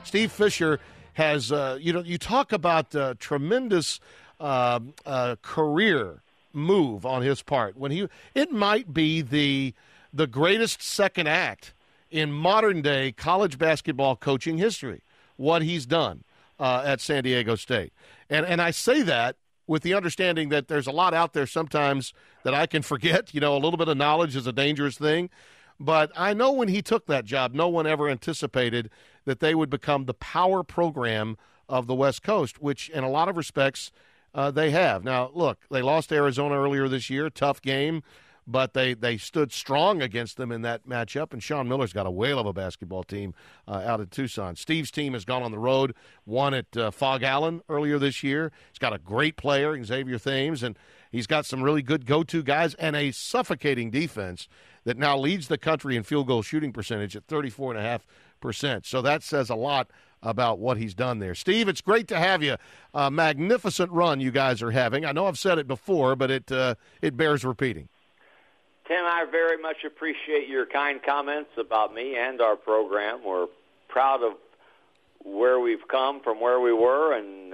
Steve Fisher has, you talk about tremendous career move on his part. It might be the greatest second act in modern-day college basketball coaching history, what he's done at San Diego State. And I say that with the understanding that there's a lot out there sometimes that I can forget. A little bit of knowledge is a dangerous thing. But I know when he took that job, no one ever anticipated that they would become the power program of the West Coast, which in a lot of respects they have. Now, look, they lost to Arizona earlier this year, tough game, but they stood strong against them in that matchup, and Sean Miller's got a whale of a basketball team out at Tucson. Steve's team has gone on the road, won at Fog Allen earlier this year. He's got a great player, Xavier Thames, and he's got some really good go-to guys and a suffocating defense that now leads the country in field goal shooting percentage at 34.5%. So that says a lot about what he's done there. Steve, it's great to have you. A magnificent run you guys are having. I know I've said it before, but it bears repeating. Tim, I very much appreciate your kind comments about me and our program. We're proud of where we've come from where we were, and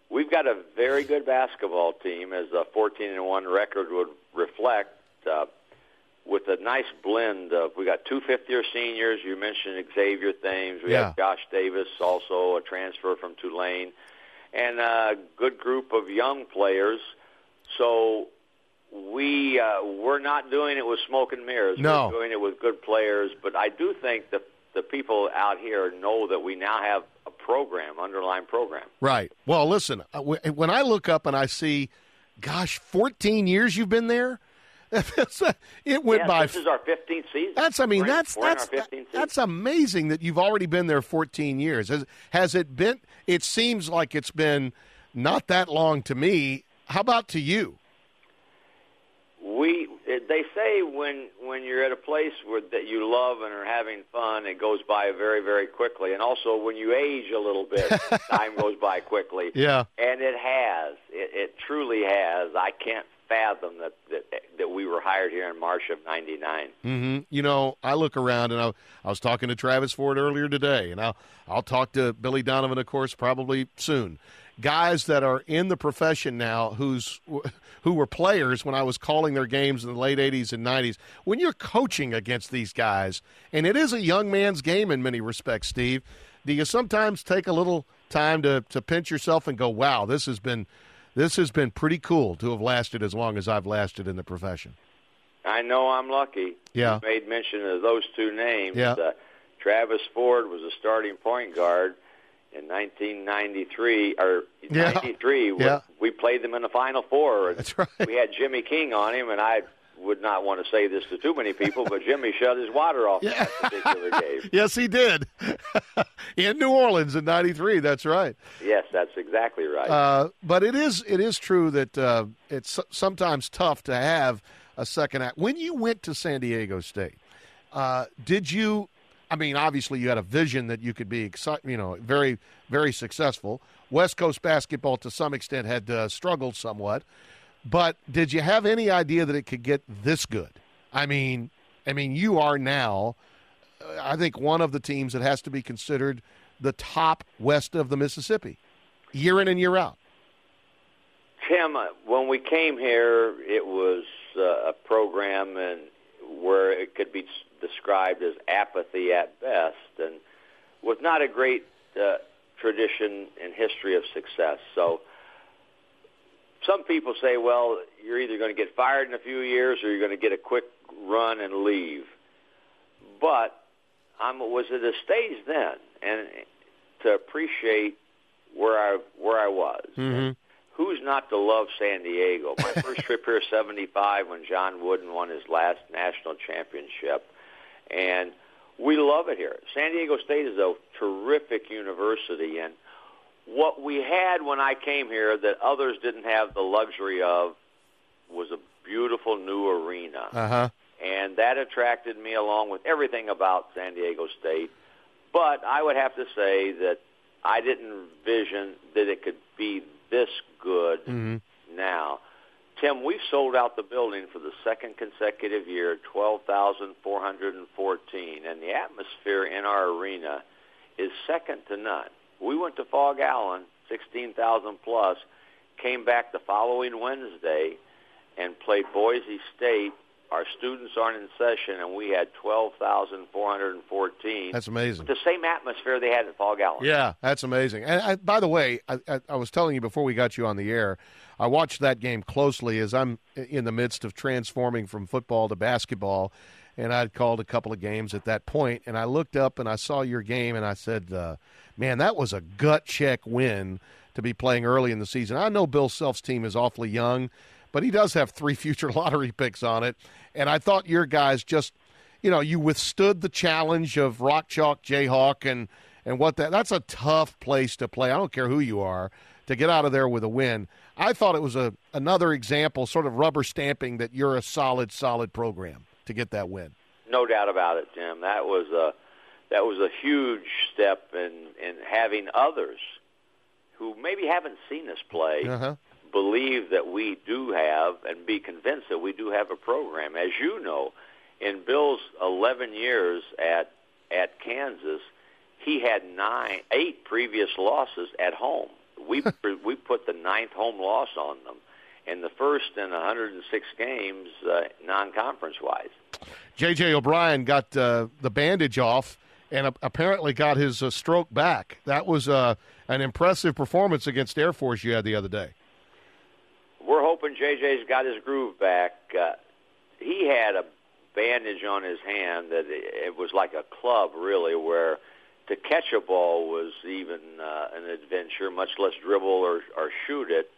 we've got a very good basketball team, as a 14-1 record would reflect, with a nice blend of, we got two fifth-year seniors. You mentioned Xavier Thames. We have Josh Davis, also a transfer from Tulane, and a good group of young players. So we're not doing it with smoke and mirrors. No. We're doing it with good players. But I do think that the people out here know that we now have a program, underlying program. Right. Well, listen, when I look up and I see, 14 years you've been there? It went by. This is our 15th season. That's amazing that you've already been there 14 years. Has it been? It seems like it's been not that long to me. How about to you? They say when you're at a place that you love and are having fun, it goes by very, very quickly. And also when you age a little bit, time goes by quickly. Yeah. And it has. It truly has. I can't fathom that we were hired here in March of '99. Mm-hmm. I look around, and I was talking to Travis Ford earlier today, and I'll talk to Billy Donovan, of course, probably soon. Guys that are in the profession now who were players when I was calling their games in the late 80s and 90s. When you're coaching against these guys, and it is a young man's game in many respects, Steve, do you sometimes take a little time to pinch yourself and go, wow, this has been pretty cool to have lasted as long as I've lasted in the profession? I know I'm lucky. Yeah. You made mention of those two names. Yeah. Travis Ford was a starting point guard in 1993 or 93. Yeah. We played them in the Final Four. That's right. We had Jimmy King on him, and I would not want to say this to too many people, but Jimmy shut his water off that particular game. Yes, he did. In New Orleans in 93, that's right. Yes, that's exactly right. But it is true that it's sometimes tough to have a second act. When you went to San Diego State, did you – I mean, obviously you had a vision that you could be very, very successful. West Coast basketball to some extent had struggled somewhat. But did you have any idea that it could get this good? I mean, you are now, I think, one of the teams that has to be considered the top west of the Mississippi, year in and year out. Tim, when we came here, it was a program and where it could be described as apathy at best, and was not a great tradition and history of success. So some people say, well, you're either going to get fired in a few years or you're going to get a quick run and leave. But I was at a stage then, and to appreciate where I was. Mm-hmm. Who's not to love San Diego? My first trip here, 75, when John Wooden won his last national championship. And we love it here. San Diego State is a terrific university, and what we had when I came here that others didn't have the luxury of was a beautiful new arena. Uh-huh. And that attracted me along with everything about San Diego State. But I would have to say that I didn't envision that it could be this good now. Tim, we've sold out the building for the second consecutive year, 12,414, and the atmosphere in our arena is second to none. We went to Fog Allen, 16,000 plus, came back the following Wednesday and played Boise State. Our students aren't in session, and we had 12,414. That's amazing. The same atmosphere they had at Fog Allen. Yeah, that's amazing. And by the way, I was telling you before we got you on the air, I watched that game closely as I'm in the midst of transforming from football to basketball, and I'd called a couple of games at that point, and I looked up and I saw your game, and I said, man, that was a gut-check win to be playing early in the season. I know Bill Self's team is awfully young, but he does have 3 future lottery picks on it. And I thought your guys just, you withstood the challenge of Rock Chalk Jayhawk and that's a tough place to play. I don't care who you are, to get out of there with a win. I thought it was another example, sort of rubber stamping that you're a solid program to get that win. No doubt about it, Tim. That was a huge step in having others who maybe haven't seen us play believe that we do have and be convinced that we do have a program. As you know, in Bill's 11 years at Kansas, he had 8 previous losses at home. We put the 9th home loss on them, and the first in 106 games non-conference-wise. J.J. O'Brien got the bandage off and apparently got his stroke back. That was an impressive performance against Air Force you had the other day. We're hoping JJ's got his groove back. He had a bandage on his hand that it was like a club, really, where to catch a ball was even an adventure, much less dribble or shoot it.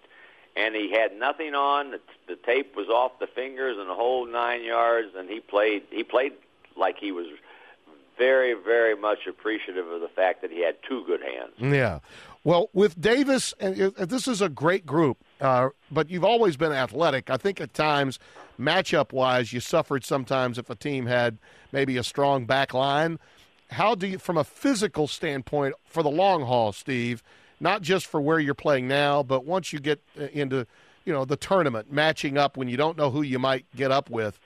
And he had nothing on. The tape was off the fingers and the whole 9 yards, and he played like he was very, very much appreciative of the fact that he had 2 good hands. Yeah. Well, with Davis, and this is a great group, but you've always been athletic. I think at times, matchup-wise, you suffered sometimes if a team had maybe a strong back line. How do you, from a physical standpoint, for the long haul, Steve, not just for where you're playing now, but once you get into, the tournament, matching up when you don't know who you might get up with,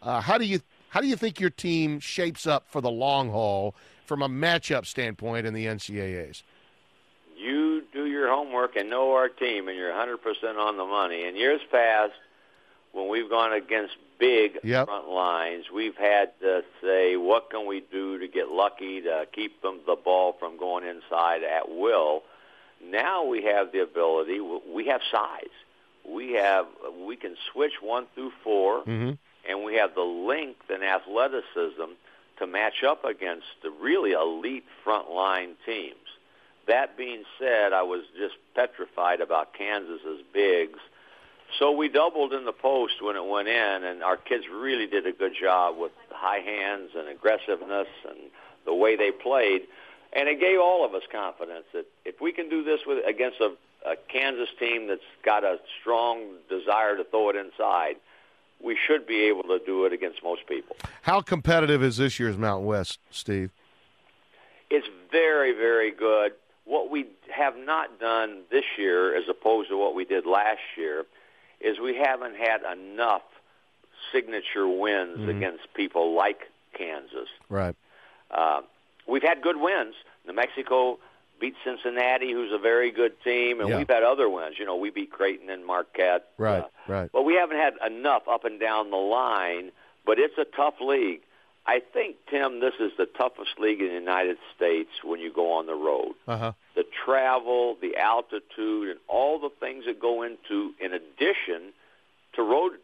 how do you think your team shapes up for the long haul from a matchup standpoint in the NCAAs? You do your homework and know our team, and you're 100% on the money. In years past, when we've gone against big front lines, we've had to say, what can we do to get lucky to keep the ball from going inside at will? Now we have the ability. We have size. We can switch 1 through 4, and we have the length and athleticism to match up against the really elite front-line teams. That being said, I was just petrified about Kansas's bigs. So we doubled in the post when it went in, and our kids really did a good job with high hands and aggressiveness and the way they played. And it gave all of us confidence that if we can do this against a Kansas team that's got a strong desire to throw it inside, we should be able to do it against most people. How competitive is this year's Mountain West, Steve? It's very, very good. What we have not done this year, as opposed to what we did last year, is we haven't had enough signature wins against people like Kansas. Right. We've had good wins. New Mexico beat Cincinnati, who's a very good team, and we've had other wins. We beat Creighton and Marquette. Right. But we haven't had enough up and down the line, but it's a tough league. I think, Tim, this is the toughest league in the United States when you go on the road. The travel, the altitude, and all the things that go into, in addition to road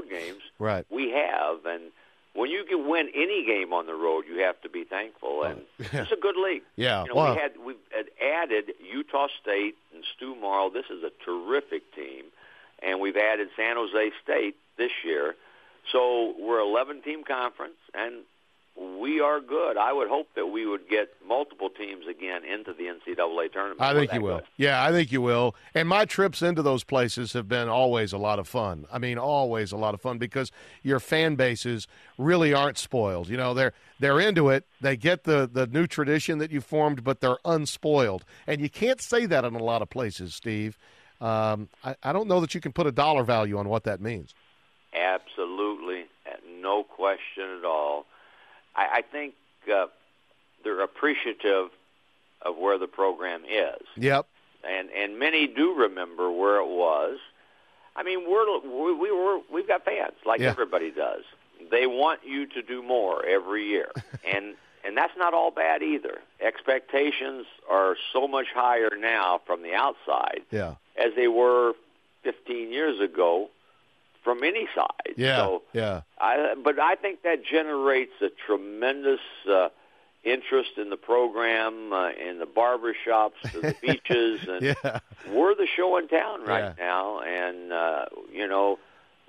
games, we have. And when you can win any game on the road, you have to be thankful. And it's a good league. Yeah. We've added Utah State and Stu Morrill. This is a terrific team. And we've added San Jose State this year. So we're an 11-team conference, and we are good. I would hope that we would get multiple teams again into the NCAA tournament. I think you will. Yeah, I think you will. And my trips into those places have been always a lot of fun. I mean, always a lot of fun because your fan bases really aren't spoiled. They're into it. They get the new tradition that you formed, but they're unspoiled. And you can't say that in a lot of places, Steve. I don't know that you can put a dollar value on what that means. Absolutely. No question at all. I think they're appreciative of where the program is. Yep. And many do remember where it was. I mean, we've got fans like everybody does. They want you to do more every year, and that's not all bad either. Expectations are so much higher now from the outside as they were 15 years ago from any side. But I think that generates a tremendous interest in the program, in the barber shops, the beaches, and we're the show in town right now. And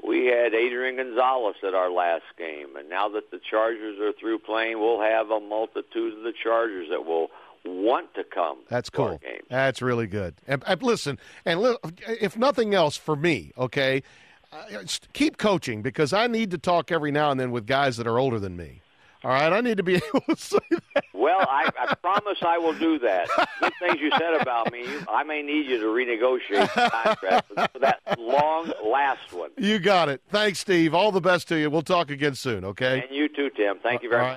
we had Adrian Gonzalez at our last game, and now that the Chargers are through playing, we'll have a multitude of the Chargers that will want to come. That's to cool. Our games. That's really good. And listen, if nothing else for me, okay, keep coaching, because I need to talk every now and then with guys that are older than me. All right, I need to be able to say that. Well, I promise I will do that. Good things you said about me. I may need you to renegotiate the contract for that long last one. You got it. Thanks, Steve. All the best to you. We'll talk again soon, okay? And you too, Tim. Thank you very much.